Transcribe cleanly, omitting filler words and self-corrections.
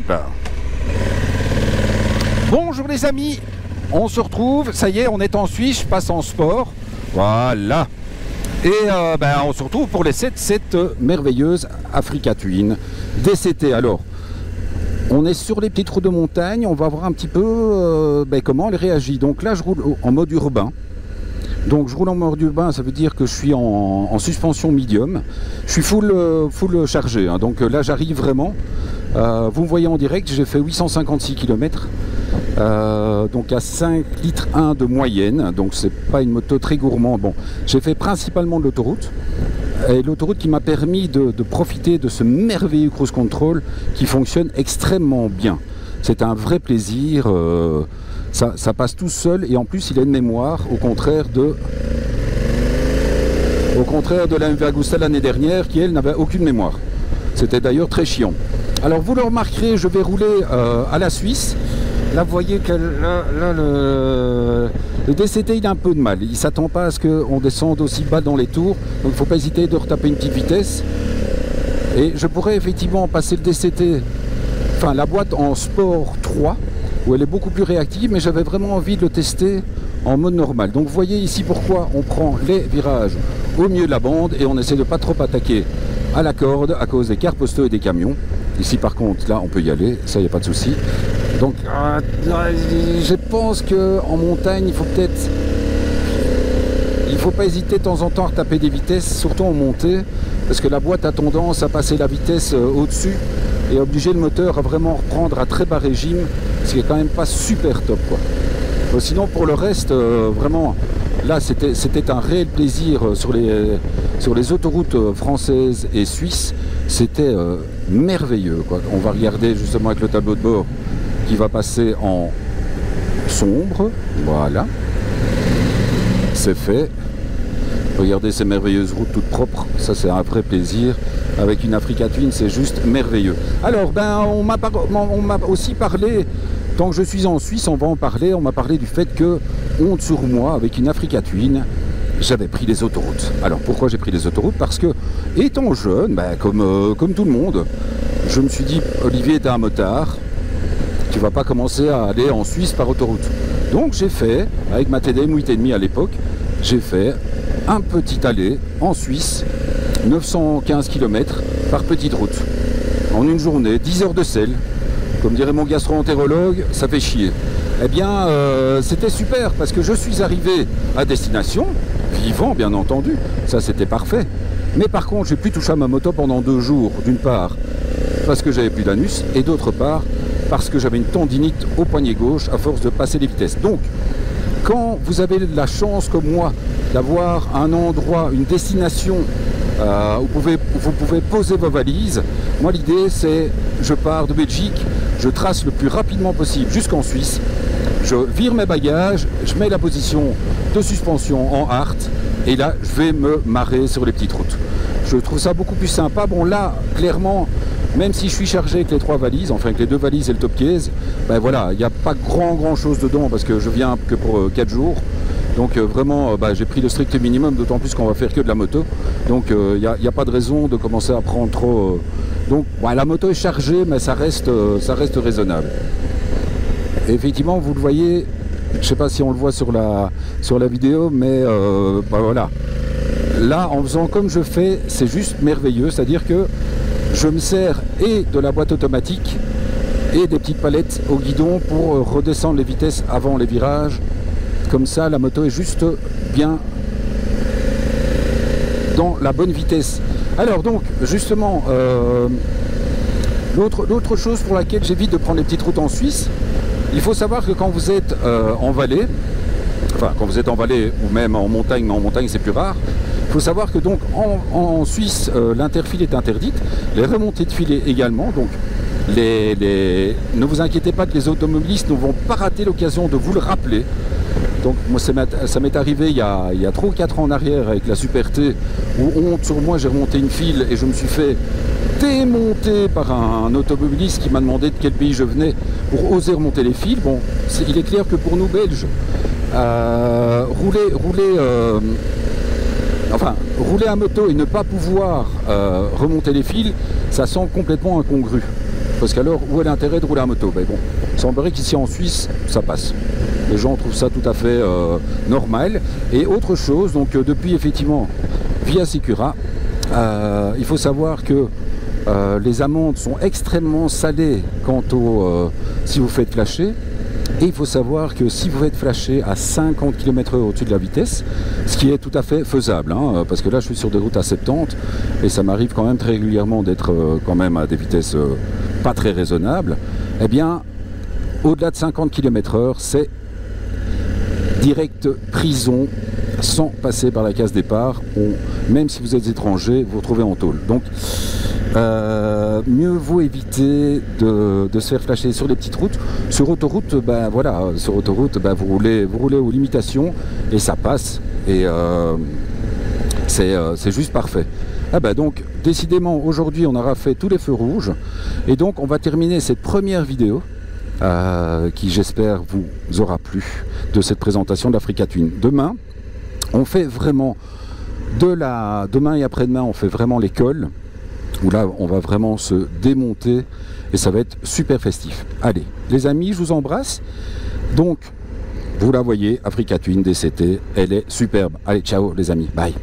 là. Bonjour les amis, on se retrouve, ça y est, on est en Suisse, je passe en sport, voilà. Et on se retrouve pour l'essai de cette merveilleuse Africa Twin DCT. Alors, on est sur les petites routes de montagne, on va voir un petit peu comment elle réagit. Donc là, je roule en mode urbain. Donc je roule en mode urbain, ça veut dire que je suis en suspension médium. Je suis full chargé, hein. Donc là j'arrive vraiment. Vous me voyez en direct, j'ai fait 856 km. Donc à 5 litres 1 de moyenne. Donc c'est pas une moto très gourmande. Bon, j'ai fait principalement de l'autoroute. Et l'autoroute qui m'a permis de profiter de ce merveilleux cruise control qui fonctionne extrêmement bien. C'est un vrai plaisir. Ça passe tout seul et en plus il a une mémoire au contraire de la MV Agusta l'année dernière qui elle n'avait aucune mémoire. C'était d'ailleurs très chiant. Alors vous le remarquerez, je vais rouler à la Suisse. Là vous voyez que le DCT il a un peu de mal. Il ne s'attend pas à ce qu'on descende aussi bas dans les tours. Donc il ne faut pas hésiter de retaper une petite vitesse. Et je pourrais effectivement passer le DCT, enfin la boîte en Sport 3. Où elle est beaucoup plus réactive, mais j'avais vraiment envie de le tester en mode normal. Donc vous voyez ici pourquoi on prend les virages au milieu de la bande et on essaie de ne pas trop attaquer à la corde à cause des cars postaux et des camions. Ici par contre, là on peut y aller, ça il n'y a pas de souci. Donc je pense qu'en montagne, il faut pas hésiter de temps en temps à retaper des vitesses, surtout en montée, parce que la boîte a tendance à passer la vitesse au-dessus et obliger le moteur à vraiment reprendre à très bas régime, ce qui est quand même pas super top, quoi. Sinon pour le reste, vraiment, là c'était un réel plaisir sur les autoroutes françaises et suisses, c'était merveilleux, quoi. On va regarder justement avec le tableau de bord qui va passer en sombre, voilà, c'est fait. Regardez ces merveilleuses routes toutes propres, ça c'est un vrai plaisir. Avec une Africa Twin, c'est juste merveilleux. Alors, on m'a aussi parlé, tant que je suis en Suisse, on va en parler, on m'a parlé du fait que, honte sur moi, avec une Africa Twin, j'avais pris les autoroutes. Alors, pourquoi j'ai pris les autoroutes? Parce que, étant jeune, comme tout le monde, je me suis dit, Olivier, t'es un motard, tu vas pas commencer à aller en Suisse par autoroute. Donc, j'ai fait, avec ma TDM 8,5 à l'époque, j'ai fait un petit aller en Suisse, 915 km par petite route. En une journée, 10 heures de selle. Comme dirait mon gastro-entérologue, ça fait chier. Eh bien, c'était super parce que je suis arrivé à destination, vivant bien entendu, ça c'était parfait. Mais par contre, j'ai pu toucher à ma moto pendant 2 jours, d'une part parce que j'avais plus d'anus et d'autre part parce que j'avais une tendinite au poignet gauche à force de passer les vitesses. Donc, quand vous avez la chance comme moi d'avoir un endroit, une destination où vous pouvez poser vos valises, moi l'idée c'est, je pars de Belgique, je trace le plus rapidement possible jusqu'en Suisse, je vire mes bagages, je mets la position de suspension en hard et là je vais me marrer sur les petites routes. Je trouve ça beaucoup plus sympa. Bon là, clairement, même si je suis chargé avec les 3 valises, enfin avec les 2 valises et le top case, voilà, il n'y a pas grand chose dedans parce que je viens que pour 4 jours. Donc vraiment, j'ai pris le strict minimum, d'autant plus qu'on va faire que de la moto. Donc il n'y a pas de raison de commencer à prendre trop... Donc la moto est chargée, mais ça reste raisonnable. Et effectivement, vous le voyez, je ne sais pas si on le voit sur la vidéo, mais voilà. Là, en faisant comme je fais, c'est juste merveilleux. C'est-à-dire que je me sers et de la boîte automatique et des petites palettes au guidon pour redescendre les vitesses avant les virages. Comme ça, la moto est juste bien dans la bonne vitesse. Alors donc, justement, l'autre chose pour laquelle j'évite de prendre les petites routes en Suisse, il faut savoir que quand vous êtes en vallée, enfin quand vous êtes en vallée ou même en montagne, mais en montagne c'est plus rare, il faut savoir que donc en Suisse, l'interfile est interdite, les remontées de filet également, donc ne vous inquiétez pas que les automobilistes ne vont pas rater l'occasion de vous le rappeler. Donc moi ça m'est arrivé il y a 3 ou 4 ans en arrière avec la Super T où honte sur moi, j'ai remonté une file et je me suis fait démonter par un automobiliste qui m'a demandé de quel pays je venais pour oser remonter les files. Bon, il est clair que pour nous Belges, rouler à moto et ne pas pouvoir remonter les fils, ça semble complètement incongru. Parce qu'alors, où est l'intérêt de rouler à moto? Ben bon, il semblerait qu'ici en Suisse, ça passe. Les gens trouvent ça tout à fait normal. Et autre chose, donc depuis effectivement Via Sicura, il faut savoir que les amendes sont extrêmement salées quant au si vous faites flasher. Et il faut savoir que si vous faites flasher à 50 km/h au-dessus de la vitesse, ce qui est tout à fait faisable, hein, parce que là je suis sur des routes à 70 et ça m'arrive quand même très régulièrement d'être quand même à des vitesses pas très raisonnables, eh bien au-delà de 50 km/h c'est direct prison sans passer par la case départ. Même si vous êtes étranger, vous vous retrouvez en tôle. Donc mieux vaut éviter de se faire flasher sur les petites routes. Sur autoroute, ben voilà, sur autoroute, ben vous roulez aux limitations et ça passe. Et c'est juste parfait. Ah ben donc, décidément, aujourd'hui, on aura fait tous les feux rouges. Et donc, on va terminer cette première vidéo qui, j'espère, vous aura plu de cette présentation d'Africa Twin. Demain, on fait vraiment demain et après-demain, on fait vraiment l'école. Où là on va vraiment se démonter et ça va être super festif. Allez les amis, je vous embrasse. Donc vous la voyez, Africa Twin DCT, elle est superbe. Allez, ciao les amis, bye.